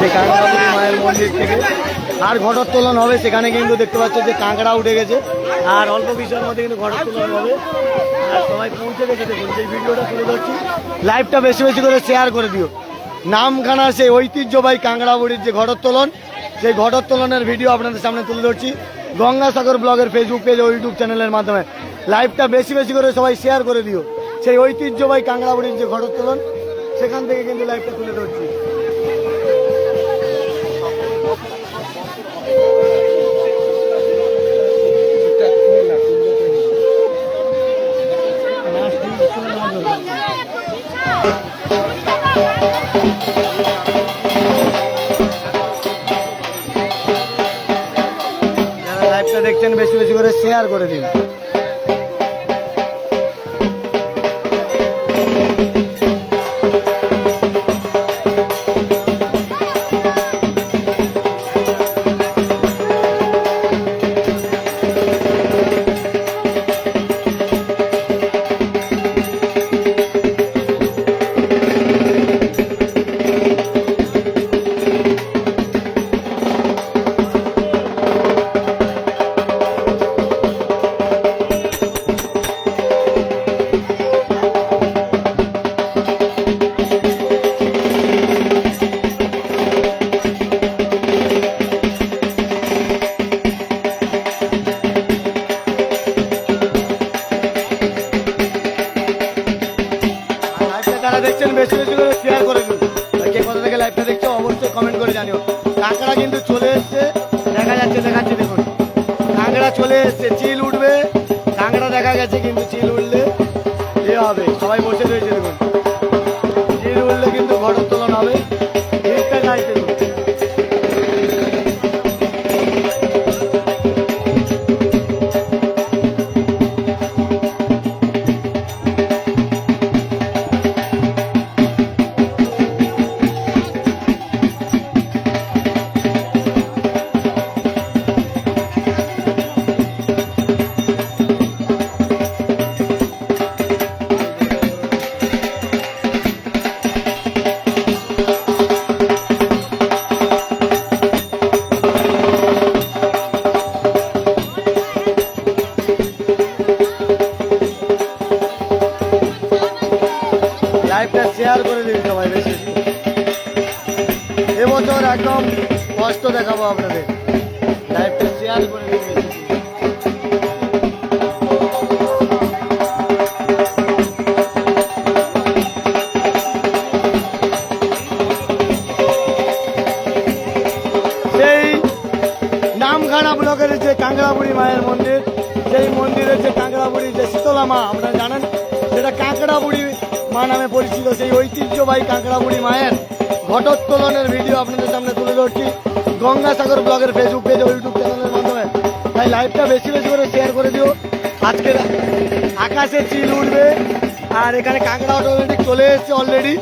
সেই কাঁকড়াবুড়ি মায়ের মন্দির থেকে। আর ঘটোত্তোলন হবে, সেখানে কিন্তু দেখতে পাচ্ছ যে কাঁকড়া উঠে গেছে, আর অল্প বিষয়ের মধ্যে কিন্তু ঘটোত্তোলন হবে। আর সবাই পৌঁছে গেছে, দেখুন সেই ভিডিওটা তুলে ধরছি। লাইভটা বেশি বেশি করে শেয়ার করে দিও। নামখানার সেই ঐতিহ্যবাহী কাঁকড়াবুড়ির যে ঘটোত্তোলন, সেই ঘটোত্তোলনের ভিডিও আপনাদের সামনে তুলে ধরছি গঙ্গাসাগর ব্লগের ফেসবুক পেজ ও ইউটিউব চ্যানেলের মাধ্যমে। লাইভটা বেশি বেশি করে সবাই শেয়ার করে দিও। সেই ঐতিহ্যবাহী কাঁকড়াবুড়ির যে ঘটোত্তোলন, সেখান থেকে কিন্তু লাইভটা তুলে ধরছি। যারা লাইভটা দেখছেন বেশি বেশি করে শেয়ার করে দিন। যারা দেখছেন বেশি বেশি করে শেয়ার করে দিন। কে কোথা থেকে লাইভটা দেখছো অবশ্যই কমেন্ট করে জানিও। কাঁকড়া কিন্তু চলে এসছে, দেখা যাচ্ছে, দেখাচ্ছে দেখুন কাঁকড়া চলে এসছে। চিল উঠবে, কাঁকড়া দেখা গেছে, কিন্তু চিল উঠলে এ হবে। সবাই বসে রয়েছে দেখুন, চিল উঠলে কিন্তু ঘটোত্তোলন হবে। ঠিকটা যাইছে দেখুন। লাইভটা শেয়ার করে দিন সবাই বেশি। এবছর একদম কষ্ট দেখাবো আপনাদের, লাইভটা শেয়ার করে দিন বেশি। সেই নামখানা ব্লকের যে কাঁকড়াবুড়ি মায়ের মন্দির, সেই মন্দিরের যে কাঁকড়াবুড়ি যে শীতলা মা আপনারা জানেন, যেটা কাঁকড়াবুড়ি মা নামে পরিচিত, সেই ঐতিহ্যবাহী কাঁকড়াবুড়ি মায়ের ঘটোত্তোলনের ভিডিও আপনাদের সামনে তুলে ধরছি গঙ্গাসাগর ব্লগের ফেসবুক পেজ ও ইউটিউব চ্যানেলের মাধ্যমে। তাই লাইভটা বেশি বেশি করে শেয়ার করে দিও। আজকের আকাশে চিল উঠবে, আর এখানে কাঁকড়া অটোমেটিক চলে এসছে অলরেডি।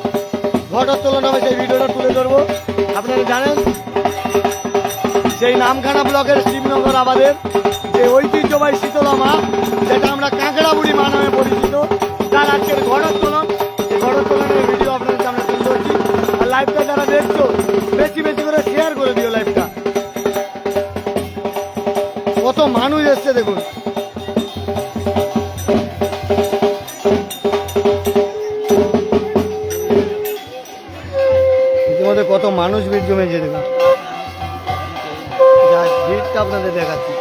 ঘটোত্তোলন হবে, সেই ভিডিওটা তুলে ধরবো। আপনারা জানেন সেই নামখানা ব্লকের শিবনগর আবাদের যে ঐতিহ্যবাহী শীতলা মা, যেটা আমরা কাঁকড়াবুড়ি মা নামে পরিচিত, তার আজকের ঘটোত্তোলন, এই ঘটোত্তোলনের ভিডিও আপনাদের সামনে তুলে ধরছি। আর লাইভটা যারা দেখছো বেশি বেশি করে শেয়ার করে দিও লাইভটা। কত মানুষ এসছে দেখুন। ইতিমধ্যে কত মানুষ ভিড় জমেছে দেখুন, ভিড়টা আপনাদের দেখাচ্ছি।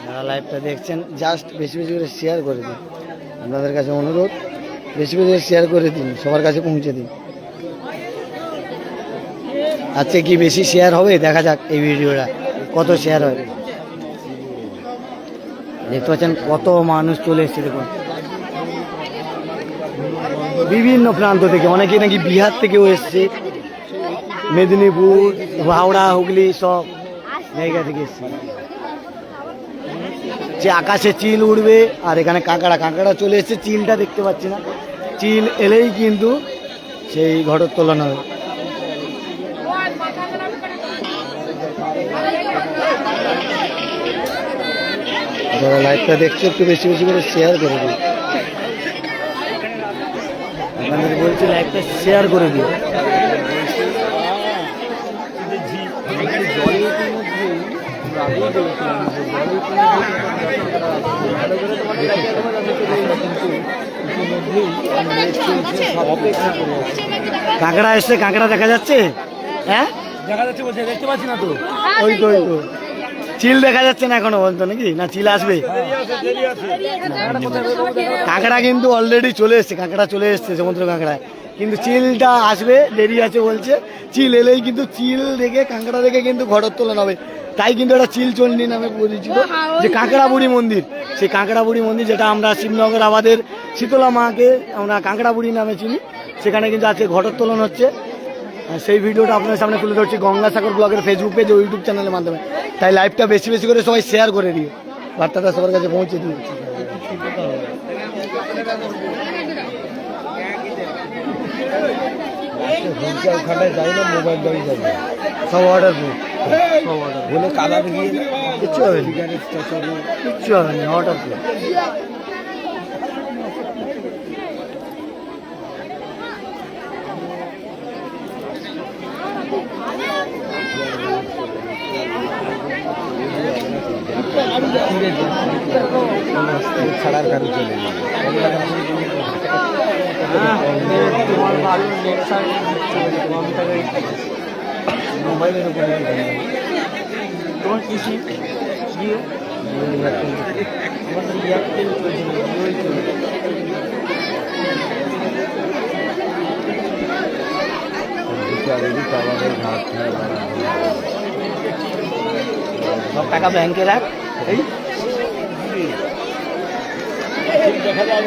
যারা লাইভটা দেখছেন জাস্ট বেশি বেশি করে শেয়ার করে দিন। আপনাদের কাছে অনুরোধ, বেশি বেশি শেয়ার করে দিন, সবার কাছে পৌঁছে দিন। আজকে কি বেশি শেয়ার হবে দেখা যাক এই ভিডিওটা কত শেয়ার হবে। দেখতে পাচ্ছেন কত মানুষ চলে এসছে দেখুন, বিভিন্ন প্রান্ত থেকে, অনেকে নাকি বিহার থেকেও এসছে। মেদিনীপুর, হাওড়া, হুগলি সব জায়গা থেকে এসছে। যে আকাশে চিল উড়বে আর এখানে কাঁকড়া চলে এসছে। চিলটা দেখতে পাচ্ছি না, চিল এলেই কিন্তু সেই ঘটোত্তোলন হবে। যারা লাইভটা দেখছো একটু বেশি বেশি করে শেয়ার করে দিও, আপনাদের বলছি লাইভটা শেয়ার করে দিও। কাঁকড়া এসছে, কাঁকড়া দেখা যাচ্ছে, হ্যাঁ দেখা যাচ্ছে বলছে, দেখতে পাচ্ছি না তো। ওই তো চিল দেখা যাচ্ছে না এখনো পর্যন্ত, নাকি না চিল আসবে? কাঁকড়া কিন্তু অলরেডি চলে এসছে, কাঁকড়া চলে এসছে সমুদ্র কাঁকড়া, কিন্তু চিলটা আসবে, দেরি আছে বলছে। চিল এলেই কিন্তু চিল দেখে কাঁকড়া দেখে কিন্তু ঘটোত্তোলন হবে। তাই কিন্তু একটা চিল চণ্ডী নামে পরিচিত যে কাঁকড়াবুড়ি মন্দির, সেই কাঁকড়াবুড়ি মন্দির যেটা আমরা শিবনগর আমাদের শীতলা মাকে আমরা কাঁকড়াবুড়ি নামে চিনি, সেখানে কিন্তু আজকে ঘটোত্তোলন হচ্ছে। সেই ভিডিওটা আপনার সামনে তুলে ধরছি গঙ্গাসাগর ব্লগের ফেসবুক পেজ ও ইউটিউব চ্যানেলের মাধ্যমে। তাই লাইভটা বেশি বেশি করে সবাই শেয়ার করে দিও, বার্তাটা সবার কাছে পৌঁছে দিও। সব অর্ডার বলে কালার গিয়ে কিচ্ছু হবে না, কিচ্ছু হবে না, অর্ডার ছাড়ার কারণ চলে মোবাইলের উপরে তোমার কৃষি জিও আমাদের এয়ারটেল সব টাকা ব্যাংকে রাখ, দেখা যায়।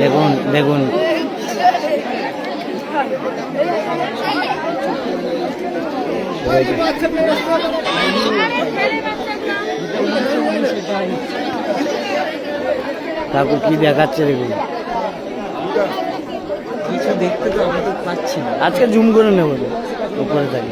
দেখুন দেখুন ঠাকুর কি দেখাচ্ছে, দেখুন কিছু দেখতে তো আমি তো পাচ্ছি না। আজকে জুম করে নেবো উপরে থাকি।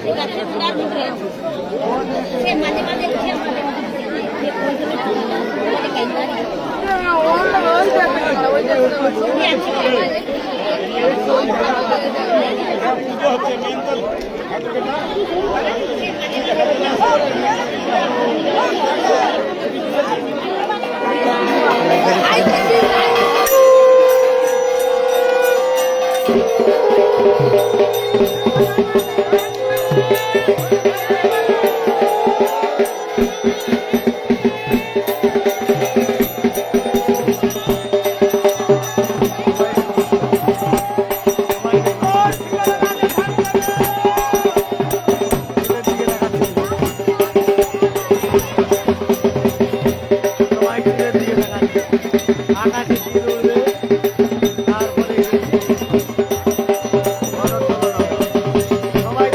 সবাই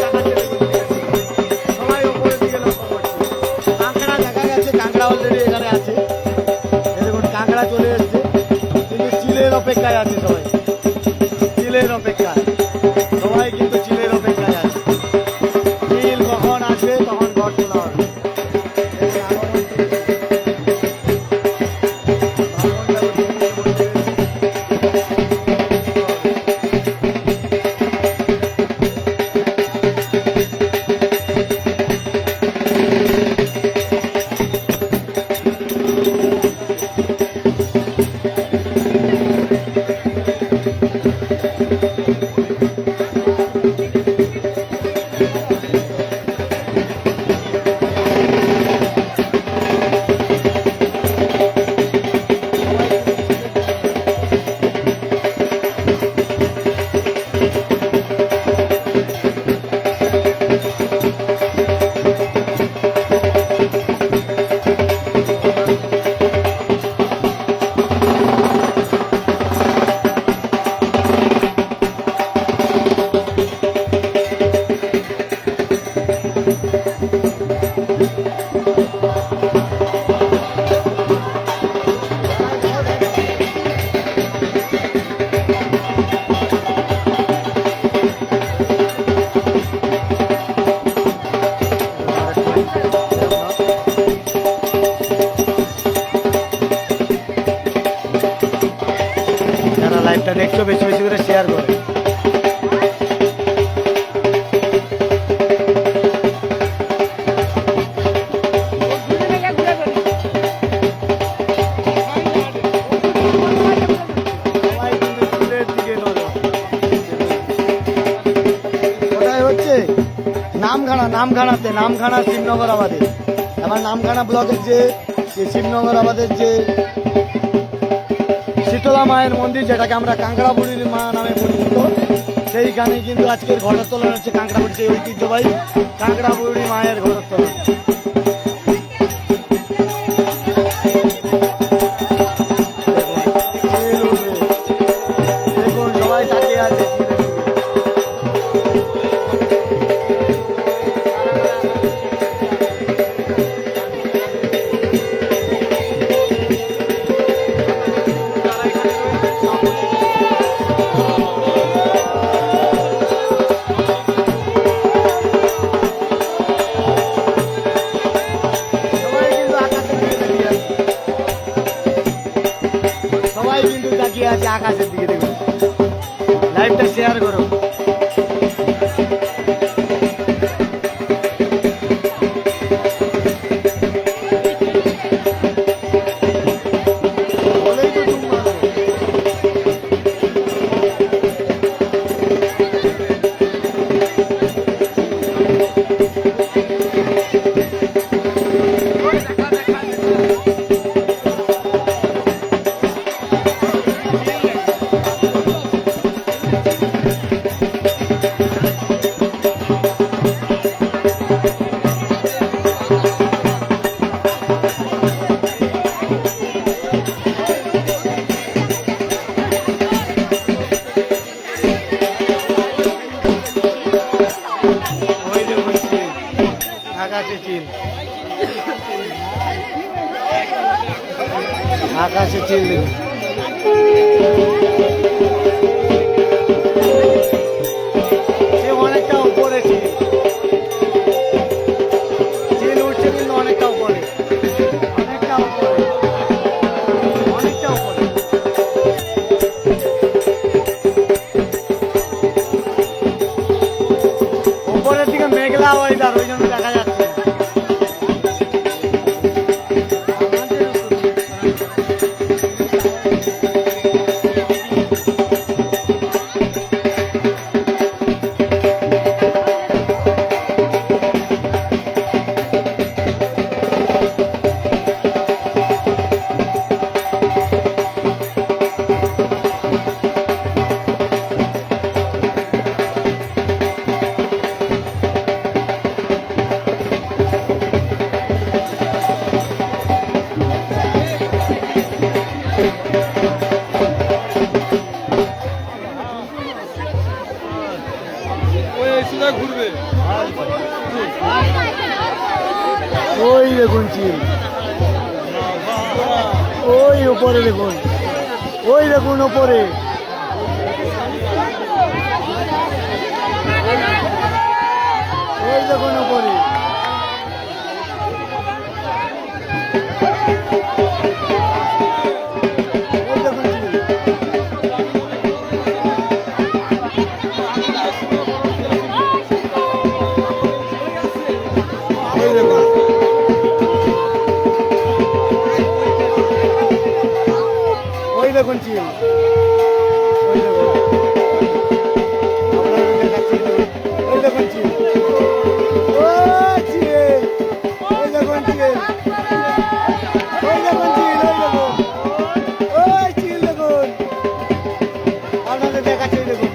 অবশ্যই বেশি বেশি করে শেয়ার করে। নামখানা শিবনগর আবাদে, আমার নামখানা ব্লকের যে শিবনগর আবাদের যে শীতলা মায়ের মন্দির, যেটাকে আমরা কাঁকড়া বুড়ির মা নামে পরিচিত, সেইখানে কিন্তু আজকের ঘটোত্তোলন হচ্ছে। কাঁকড়া বুড়ি সেই ঐতিহ্যবাহী কাঁকড়া বুড়ি মায়ের ঘটোত্তোলন। দেখুন সবাই তাকিয়ে আছে। সবাই কিন্তু তাকিয়ে আছে আকাশের দিকে। দেখুন লাইভটা শেয়ার করো। আকাশে চিল, আকাশে চিল। সে অনেকটা উপরে চিল, চিল উঠছে কিন্তু অনেকটা উপরে, অনেকটা উপরে, অনেকটা উপরে। উপরের দিকে মেঘলা ওয়েদার, ওই জন্য দেখা যাচ্ছে। ঘুরবে ওই দেখুন চিল, ওই উপরে দেখুন, ওই দেখুন উপরে, ওই দেখুন উপরে। ওই দেখুন চিল, ওই দেখুন, ওই দেখুন চিল, ও চিল, ওই দেখুন চিল, ওই দেখুন চিল, ওই দেখুন, ওই চিল দেখুন, আপনাদের দেখাচ্ছে। দেখুন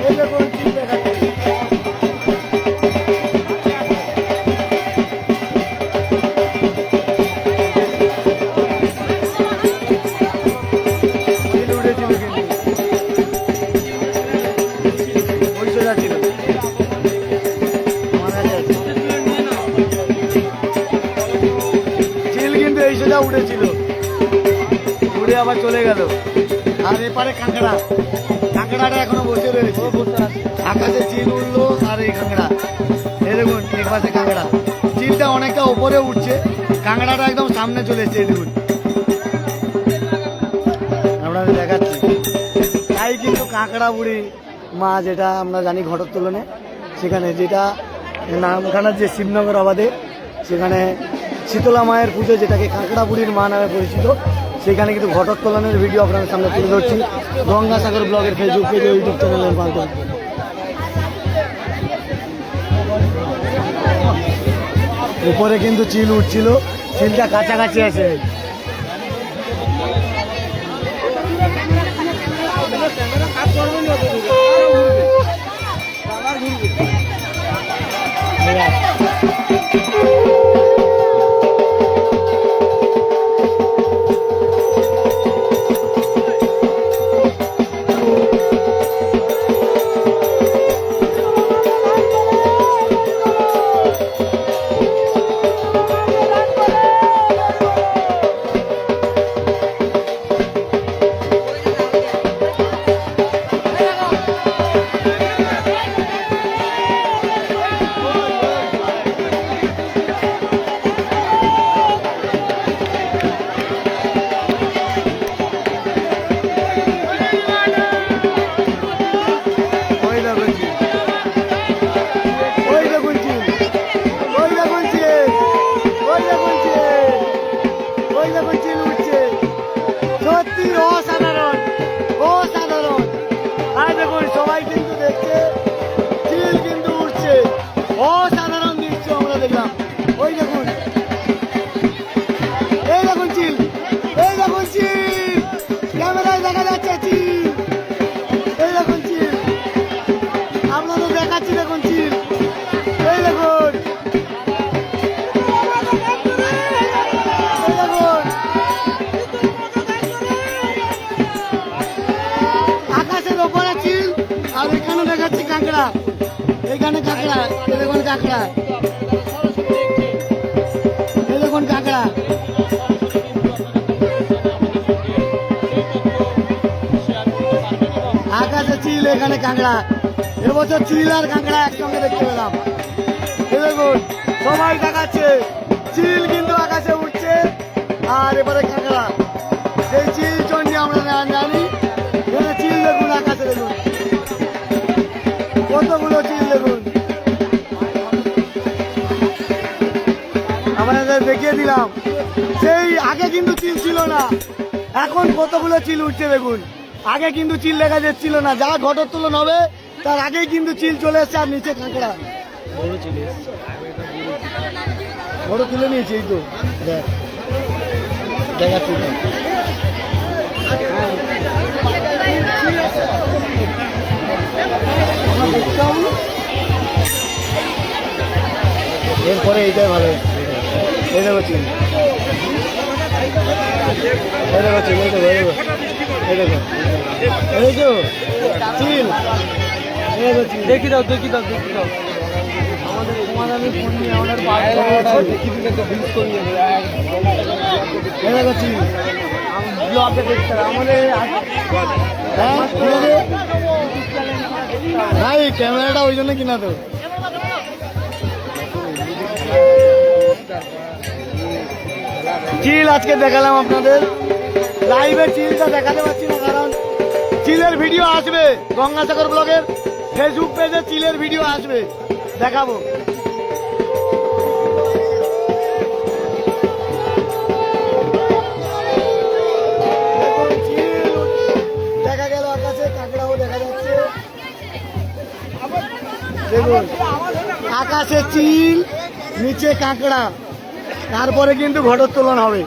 এই দেখুন চিল দেখাচ্ছে। উঠেছিল, উড়ে আবার চলে গেল। আর এপারে কাঁকড়া, কাঁকড়াটা এখনো বসে রয়েছে, আকাশে চিল উঠলো। আর এই কাঁকড়া, এই দেখুন এক পাশে কাঁকড়া, চিলটা অনেকটা উপরে উঠছে, কাঁকড়াটা একদম সামনে চলে এসছে। দেখুন দেখাচ্ছি। তাই কিন্তু কাঁকড়া বুড়ি মা, যেটা আমরা জানি ঘটোত্তোলনে, সেখানে যেটা নামখানার যে শিবনগর আবাদে, সেখানে শীতলা মায়ের পুজো, যেটাকে কাঁকড়া বুড়ির মা নামে পরিচিত, সেখানে কিন্তু ঘটোত্তোলনের ভিডিও আপনাদের সামনে তুলে ধরছি গঙ্গাসাগর ব্লগের ফেসবুক পেজে, ইউটিউব চ্যানেলের মাধ্যমে। উপরে কিন্তু চিল উঠছিল, চিলটা কাছাকাছি আছে। সত্যি অসাধারণ, অসাধারণ। আর দেখুন সবাই কিন্তু দেখছে, চিল কিন্তু উঠছে, অসাধারণ দৃশ্য আমরা দেখলাম। ওই দেখুন, এই দেখুন চিল, এই দেখুন চিল, ক্যামেরায় দেখা যাচ্ছে চিল, এই দেখুন চিল, আপনাদের দেখাচ্ছি, দেখুন চিল, এই দেখুন, আর এখানে দেখাচ্ছি কাঁকড়া, এখানে কাঁকড়া, এই দেখুন কাঁকড়া, এই দেখুন কাঁকড়া। আকাশে চিল, এখানে কাঁকড়া। এবছর চিল আর কাঁকড়া একসঙ্গে দেখতে পেলাম। এই দেখুন সবাই দেখাচ্ছে, চিল কিন্তু আকাশে উঠছে, আর এবারে কাঁকড়া। সেই চিল চন্ডী আমরা জানি, চিল দেখুন আকাশে, দেখুন কতগুলো চিল, দেখুন আমাদের দেখিয়ে দিলাম। সেই আগে কিন্তু চিল ছিল না, এখন কতগুলো চিল উঠছে দেখুন। আগে কিন্তু চিল দেখা যাচ্ছিল না, যা ঘটোত্তোলন হবে তার আগেই কিন্তু চিল চলে এসছে, আর নিচে কাঁকড়া বড় তুলে নিয়েছে। এই তো দেখাচ্ছি, এরপরে এইটাই ভালো। এই দেখো চিল, এই দেখো চিল, এই দেখো, এই দেখো, এই তো চিল, এই দেখো চিল। দেখি দাও, দেখি দাও, দেখি দাও। আমাদের সমাধানে ফোন নিয়ে আমাদের দেখি দিলে তো ভিউজ করিয়ে এই দেখো চিল। ব্লগে দেখতে আমাদের ভাই ক্যামেরাটা ওই জন্য কিনা তো। চিল আজকে দেখালাম আপনাদের, লাইভে চিলটা দেখাতে পারছি না, কারণ চিলের ভিডিও আসবে গঙ্গাসাগর ব্লগের ফেসবুক পেজে, চিলের ভিডিও আসবে, দেখাবো। দেখা গেল আকাশে, কাঁকড়াও দেখা যাচ্ছে, দেখুন আকাশে চিল, নিচে কাঁকড়া, তারপরে কিন্তু ঘটোত্তোলন হবে।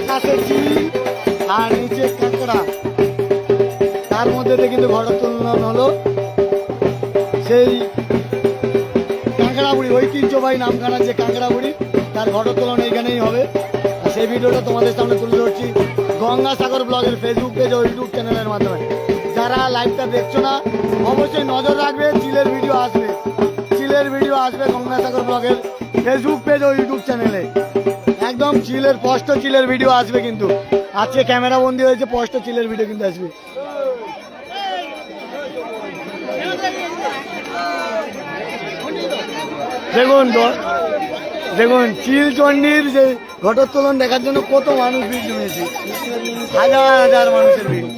আকাশে চিল আর নিচে কাঁকড়া, তার মধ্যে কিন্তু ঘটোত্তোলন হলো। সেই কাঁকড়াবুড়ি ঐতিহ্যবাহী নামখানার যে কাঁকড়াবুড়ি তার ঘটোত্তোলন এইখানেই হবে। আর সেই ভিডিওটা তোমাদের সামনে তুলে ধরছি গঙ্গাসাগর ব্লগের ফেসবুক পেজ ও ইউটিউব চ্যানেলের মাধ্যমে। যারা লাইভটা দেখছো না অবশ্যই নজর রাখবে, চিলের ভিডিও আসবে, চিলের ভিডিও আসবে গঙ্গাসাগর ব্লগের ফেসবুক পেজ ও ইউটিউব চ্যানেলে। একদম চিলের স্পষ্ট চিলের ভিডিও আসবে, কিন্তু আজকে ক্যামেরা বন্দি হয়েছে, স্পষ্ট চিলের ভিডিও কিন্তু আসবে। দেখুন দেখুন চিলচণ্ডীর যে ঘটোত্তোলন দেখার জন্য কত মানুষ ভিড় জমেছে, হাজার হাজার মানুষের ভিড়।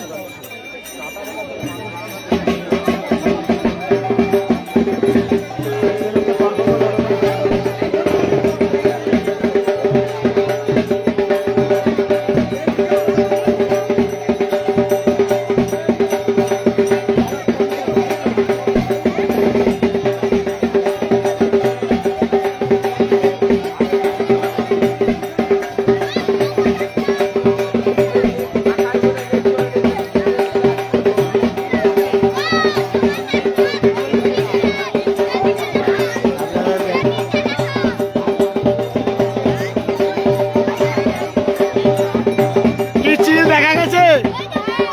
দেখা গেছে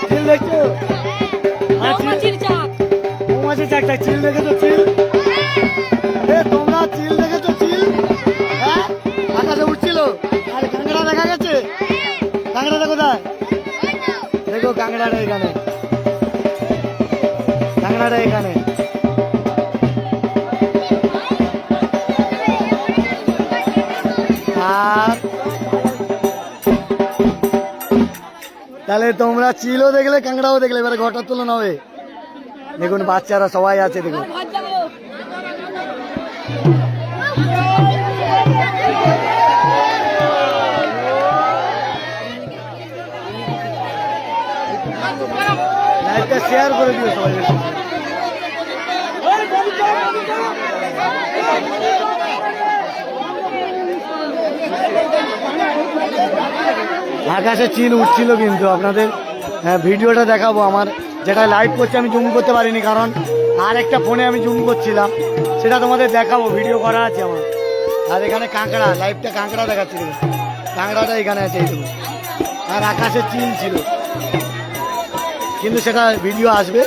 চিল দেখছো? মৌমাছি চাকটা চিল দেখেছো? চিল তোমরা চিল দেখেছো? চিল হ্যাঁ আকাশে উঠছিল। আর কাঁকড়া দেখা গেছে? কাঁকড়াটা কোথায়? দেখো কাঁকড়াটা এখানে, কাঁকড়াটা এখানে। আর তাহলে তোমরা চিলও দেখলে কাঁকড়াও দেখলে, এবারে ঘটোত্তোলন হবে। দেখুন বাচ্চারা সবাই আছে, দেখুন লাইভটা শেয়ার করে দিও সবাই। আকাশে চিল উঠছিল, কিন্তু আপনাদের ভিডিওটা দেখাবো। আমার যেটা লাইভ করছি আমি জুম করতে পারিনি, কারণ আর একটা ফোনে আমি জুম করছিলাম, সেটা তোমাদের দেখাবো, ভিডিও করা আছে আমার। আর এখানে কাঁকড়া, লাইভটা কাঁকড়া দেখাচ্ছি, কাঁকড়াটা এখানে আছে এইটুকু। আর আকাশে চিল ছিল, কিন্তু সেটা ভিডিও আসবে,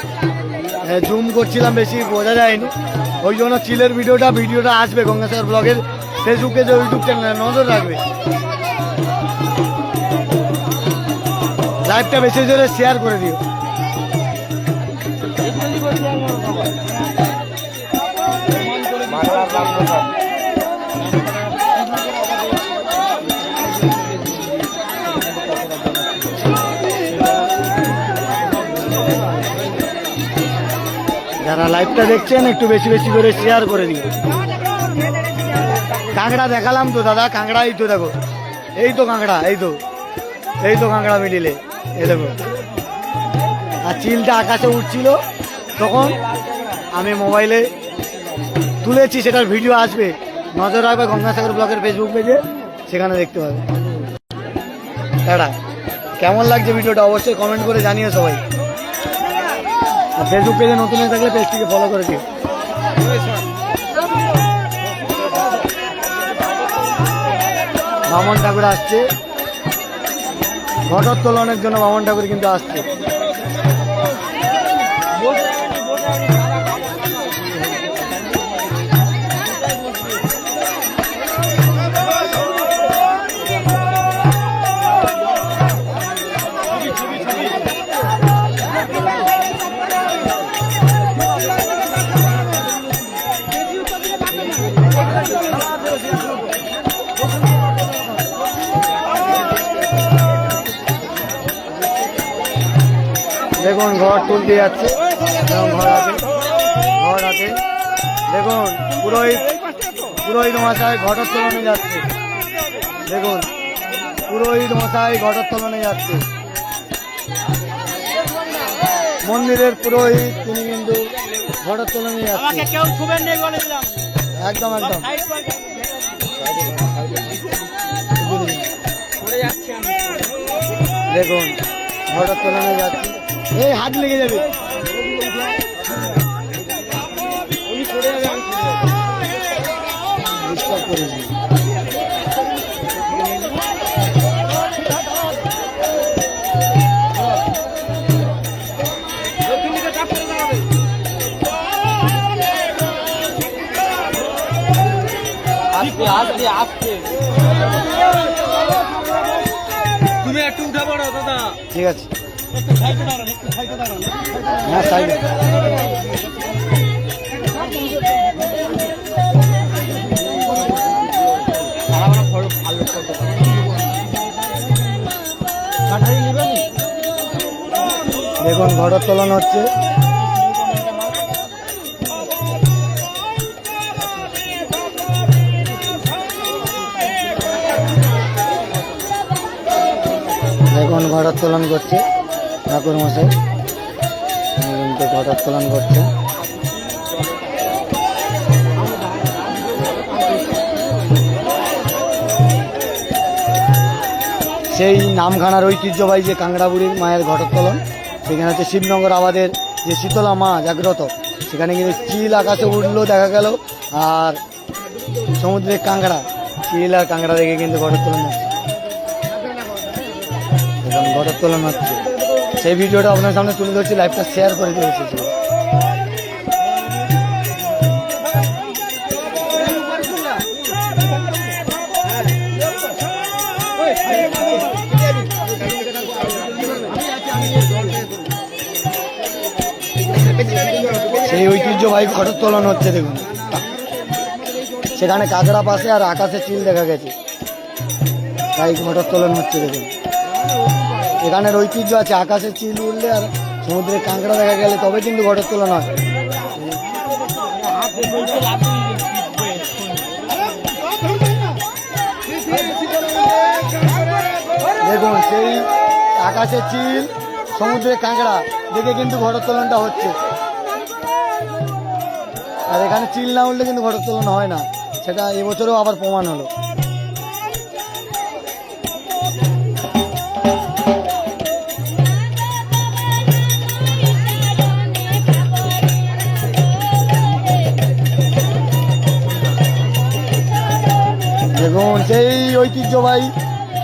জুম করছিলাম বেশি বোঝা যায়নি, ওই জন্য চিলের ভিডিওটা আসবে গঙ্গাসাগর ব্লগের ফেসবুক পেজ ও ইউটিউব চ্যানেলে, নজর রাখবে। লাইভটা বেশি জোরে শেয়ার করে দিও। যারা লাইভটা দেখছেন একটু বেশি বেশি করে শেয়ার করে দিও। কাঁকড়া দেখালাম তো দাদা, কাঁকড়া এই তো দেখো, এই তো কাঁকড়া, এই তো কাঁকড়া মিডিলে, এই দেখো। আর চিলটা আকাশে উঠছিল, তখন আমি মোবাইলে তুলেছি, সেটার ভিডিও আসবে, নজর রাখবে গঙ্গাসাগর ব্লগের ফেসবুক পেজে, সেখানে দেখতে পাবে। দাদা কেমন লাগছে ভিডিওটা অবশ্যই কমেন্ট করে জানিও সবাই। আর ফেসবুক পেজে নতুন হয়ে থাকলে পেজটিকে ফলো করে দিও। বামন ঠাকুর আসছে ঘটোত্তোলনের জন্য, বামন ঠাকুর কিন্তু আসছে। দেখুন ঘর তুলতে যাচ্ছে, ঘর আছে দেখুন, পুরোহিত মশাই ঘটোত্তোলনে যাচ্ছে। দেখুন পুরোহিত মশাই ঘটোত্তোলনে যাচ্ছে, মন্দিরের পুরোহিত তিনি কিন্তু ঘটোত্তোলনে যাচ্ছে। একদম দেখুন ঘটোত্তোলনে যাচ্ছে, এই হাত লেগে যাবে। তুমি একটু উঠে পড়ো দাদা। ঠিক আছে হ্যাঁ সাইডে দেখুন ঘটোত্তোলন হচ্ছে। দেখুন ঘটোত্তোলন করছে ঠাকুর মশাই, কিন্তু ঘটোত্তোলন করছে। সেই নামখানার ঐতিহ্যবাহী যে কাংড়াবুড়ির মায়ের ঘটোত্তোলন, সেখানে হচ্ছে শিবনগর আবাদের যে শীতলা মা জাগ্রত, সেখানে কিন্তু চিল আকাশে উঠলো দেখা গেল, আর সমুদ্রের কাঁকড়া, চিল আর কাঁকড়া দেখে কিন্তু ঘটোত্তোলন হচ্ছে। এবং ঘটোত্তোলন হচ্ছে, সেই ভিডিওটা আপনার সামনে তুলে ধরছি, লাইভটা শেয়ার করে দিয়েছি। সেই ঐতিহ্যবাহী ঘটোত্তোলন হচ্ছে। দেখুন সেখানে কাঁকড়া পাশে আর আকাশে চিল দেখা গেছে, তাই ঘটোত্তোলন হচ্ছে। দেখুন এখানের ঐতিহ্য আছে, আকাশে চিল উঠলে আর সমুদ্রে কাঁকড়া দেখা গেলে তবে কিন্তু ঘটোত্তোলন হয়। দেখুন সেই আকাশে চিল সমুদ্রে কাঁকড়া দেখে কিন্তু ঘটোত্তোলনটা হচ্ছে। আর এখানে চিল না উঠলে কিন্তু ঘটোত্তোলন হয় না, সেটা এবছরেও আবার প্রমাণ হলো। দেখুন সেই ঐতিহ্যবাহী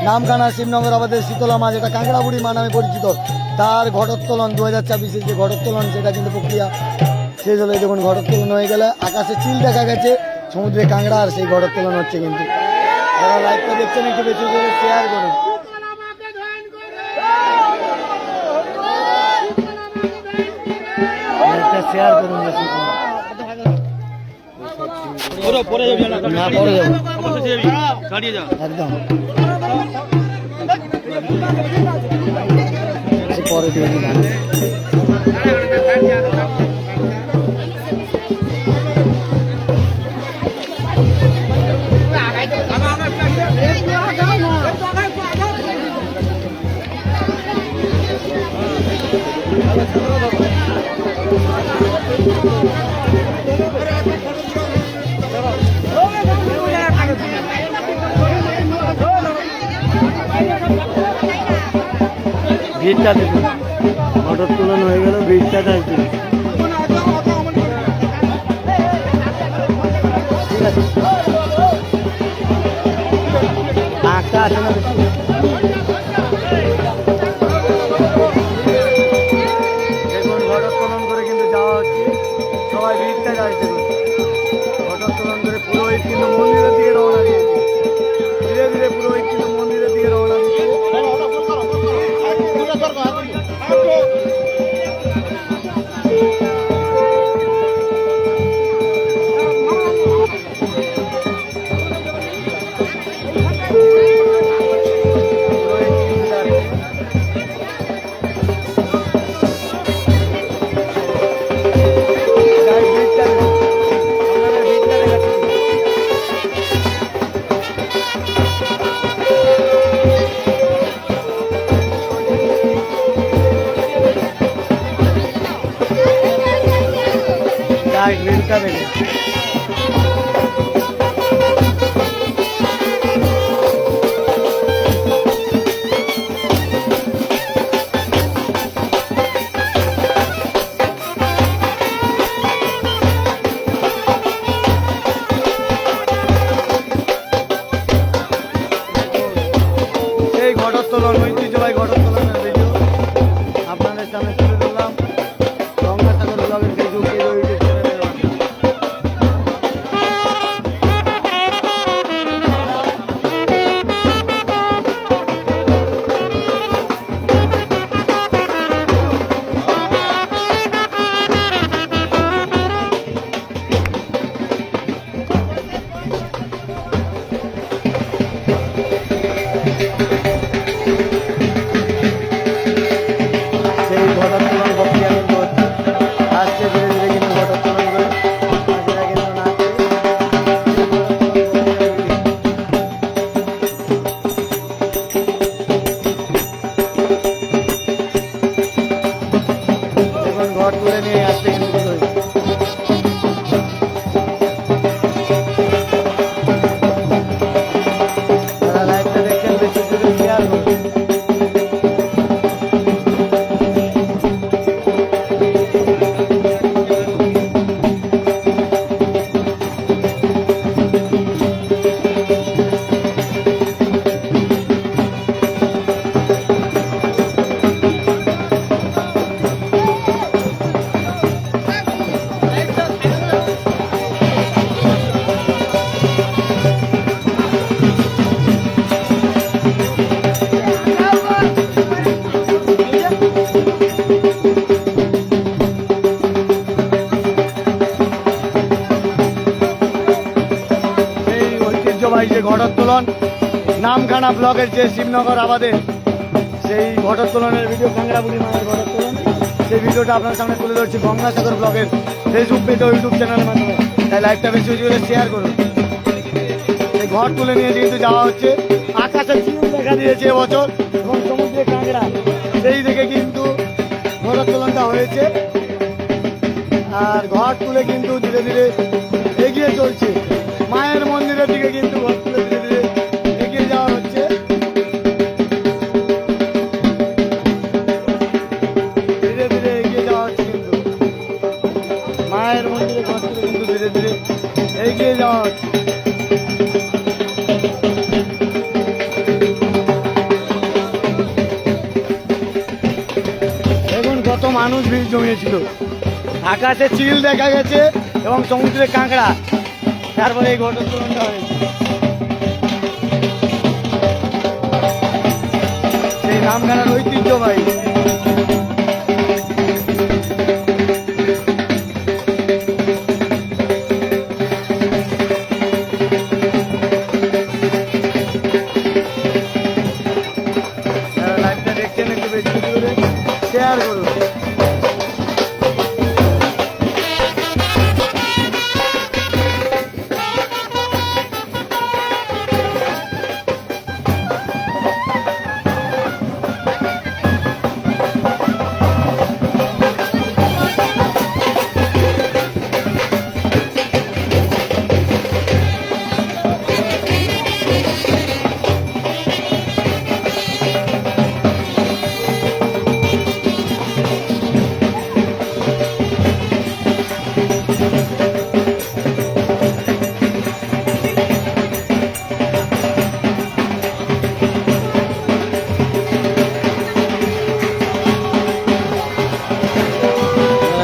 নামখানা শিবনগর আমাদের শীতলা মা, যেটা কাঁকড়াবুড়ি মা নামে পরিচিত, তার ঘটোত্তোলন 2024-এর যে ঘটোত্তোলন, সেটা কিন্তু প্রক্রিয়া শেষ হলে দেখুন ঘটোত্তোলন হয়ে গেলে আকাশে চিল দেখা গেছে, সমুদ্রে কাঁকড়া, আর সেই ঘটোত্তোলন হচ্ছে। কিন্তু যারা লাইভটা দেখছেন একটু বেশি করে শেয়ার করুন। শেয়ার করুন বেশি করে। পরে যাবি না, পরে যাবো দাঁড়িয়ে যা একদম পরে দিয়ে দিলাম। ভিড়টা দেখুন, ঘটোত্তোলন হয়ে গেল, ভিড়টা দেখুন। ঠিক আছে আঁকটা আছে না বেশি। দেখুন ঘটোত্তোলন করে কিন্তু যাওয়া হচ্ছে, সবাই ভিড়টা যাচ্ছে। ঘটোত্তোলন করে পুরোহিত কিন্তু মন্দিরের দিকে রওনা দিয়েছে, ধীরে ধীরে পুরোহিত কিন্তু মন্দিরের দিকে রওনা দিচ্ছে। ভিড়টা দেখুন। এই ঘটোত্তোলন, ঐতিহ্যবাহী ঘটোত্তোলনের ভিডিও আপনাদের সামনে তুলে ধরলাম। গঙ্গাসাগর ব্লগের ফেসবুক পেজ, ইউটিউব চ্যানেলের মাধ্যমে। ঐতিহ্যবাহী যে ঘটোত্তোলন নামখানা ব্লকের যে শিবনগর আবাদের সেই ঘটোত্তোলনের ভিডিও, কাংড়াবুড়ি মায়ের ঘটোত্তোলন, সেই ভিডিওটা আপনার সামনে তুলে ধরছি গঙ্গাসাগর ব্লগের ফেসবুক পেজ ও ইউটিউব চ্যানেলের মাধ্যমে। তাই লাইভটা বেশি বেশি করে শেয়ার করুন। এই ঘর তুলে নিয়ে কিন্তু যাওয়া হচ্ছে, আকাশে চিল দেখা দিয়েছে এবছর এবং সমুদ্রে কাঁকড়া, সেই দিকে কিন্তু ঘটোত্তোলনটা হয়েছে। আর ঘর তুলে কিন্তু ধীরে ধীরে এগিয়ে চলছে মায়ের মন্দিরের দিকে, কিন্তু ঘর তুলে ধীরে ধীরে এগিয়ে যাওয়া হচ্ছে। ধীরে ধীরে এগিয়ে যাওয়া হচ্ছে কিন্তু মায়ের মন্দিরে ঘর তুলে কিন্তু ধীরে ধীরে এগিয়ে যাওয়া হচ্ছে। দেখুন কত মানুষ ভিড় জমিয়েছিল, আকাশে চিল দেখা গেছে এবং সমুদ্রে কাঁকড়া, তারপরে এই ঘটোত্তোলনটা হয়েছে। সেই নামখানার ঐতিহ্যবাহী লাইভটা দেখছেন একটু বেশি বেশি করে শেয়ার করুন।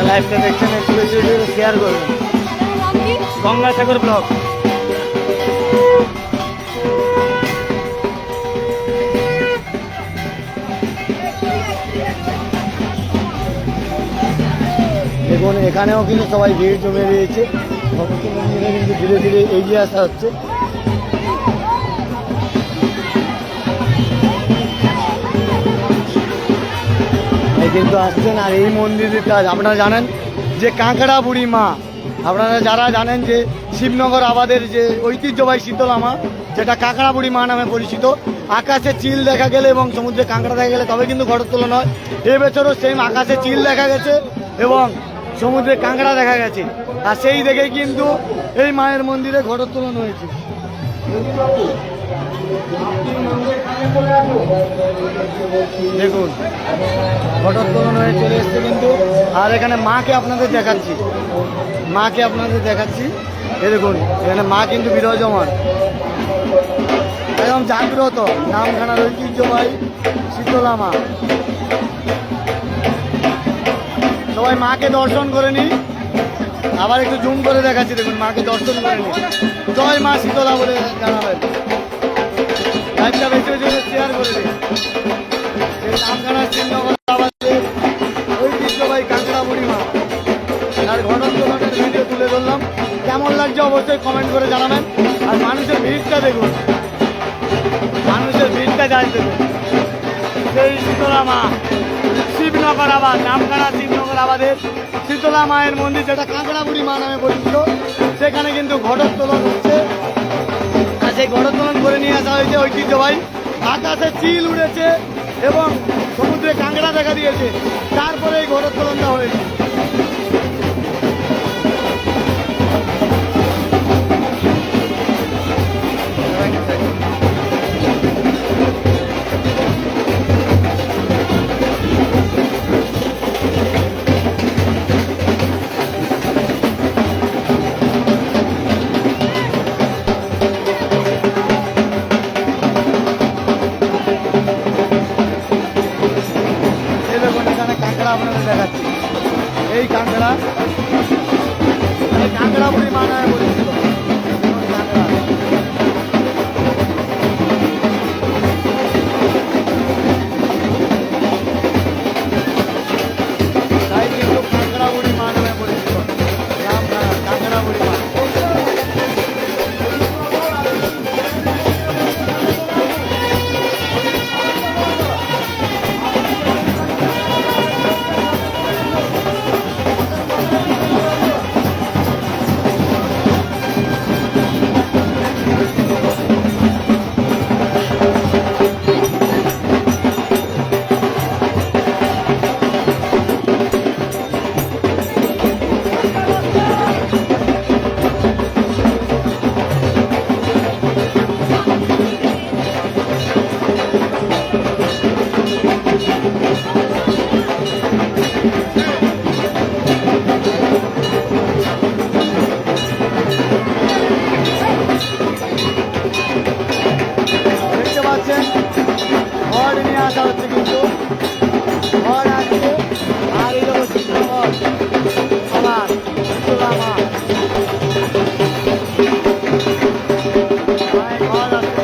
লাইভটা দেখছেন একটু বেশি বেশি করে শেয়ার করবেন। গঙ্গাসাগর ব্লগ। দেখুন এখানেও কিন্তু সবাই ভিড় জমে রয়েছে, সমস্ত মন্দিরে কিন্তু ধীরে ধীরে এগিয়ে আসা হচ্ছে। কিন্তু আসছেন। আর এই মন্দিরটা আপনারা জানেন যে কাঁকড়া বুড়ি মা, আপনারা যারা জানেন যে শিবনগর আবাদের যে ঐতিহ্যবাহী শীতলা মা, যেটা কাঁকড়া বুড়ি মা নামে পরিচিত, আকাশে চিল দেখা গেলে এবং সমুদ্রে কাঁকড়া দেখা গেলে তবে কিন্তু ঘটোত্তোলন হয়। এবছরও সেম আকাশে চিল দেখা গেছে এবং সমুদ্রে কাঁকড়া দেখা গেছে, আর সেই দেখেই কিন্তু এই মায়ের মন্দিরে ঘটোত্তোলন হয়েছে। দেখুন ঘটোত্তোলন হয়ে চলে এসছে কিন্তু। আর এখানে মাকে আপনাদের দেখাচ্ছি, এই দেখুন এখানে মা কিন্তু বিরাজমান, একদম জাগ্রত নামখানার ঐতিহ্যবাহী শীতলা মা। সবাই মাকে দর্শন করে নি, আবার একটু জুম করে দেখাচ্ছি। দেখুন মাকে দর্শন করে নি, জয় মা শীতলা বলে জানাবেন। লাইভটা বেশি বেশি করে শেয়ার করে দিন। এই নামখানার শিবনগর আবাদের ঐতিহ্যবাহী কাঁকড়া বুড়ি মা আর ঘটোত্তোলনের ভিডিও তুলে ধরলাম। কেমন লাগছে অবশ্যই কমেন্ট করে জানাবেন। আর মানুষের ভিড়টা দেখুন, মানুষের ভিড়টা যাই দেখুন। সেই শীতলা মা শিবনগর আবাদ, নামখানা শিবনগর আবাদের শীতলা মায়ের মন্দির, যেটা কাঁকড়া বুড়ি মা নামে পরিচিত, সেখানে কিন্তু ঘটোত্তোলন হচ্ছে। আর সেই ঘটোত্তোলন করে নিয়ে আসা হয়েছে ঐতিহ্যবাহী। আকাশে চিল উড়েছে এবং সমুদ্রে কাঁকড়া দেখা দিয়েছে, তারপরে এই ঘটোত্তোলনটা হয়েছে। আপনাদের দেখাচ্ছি এই কাঁকড়া, কাঁকড়া বুড়ি মা নামে পরিচিত কাঁকড়া। তাই কিন্তু কাঁকড়া বুড়ি মা নামে পরিচিত কাঁকড়া বুড়ি মা। ভাই, ঘর আছে।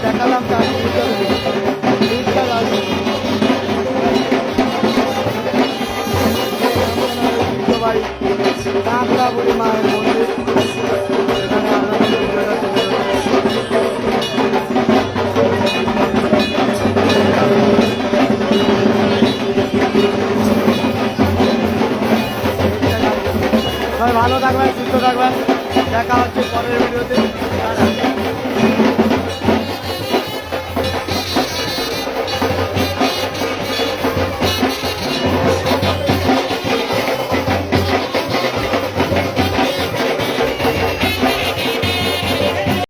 দেখালাম তার কাঁকড়া বুড়ি মায়ের মন্দির এখানে আমরা ভিডিওটা তুলে ধরেছি। সবাই ভালো থাকবেন, সুস্থ থাকবেন, দেখা হচ্ছে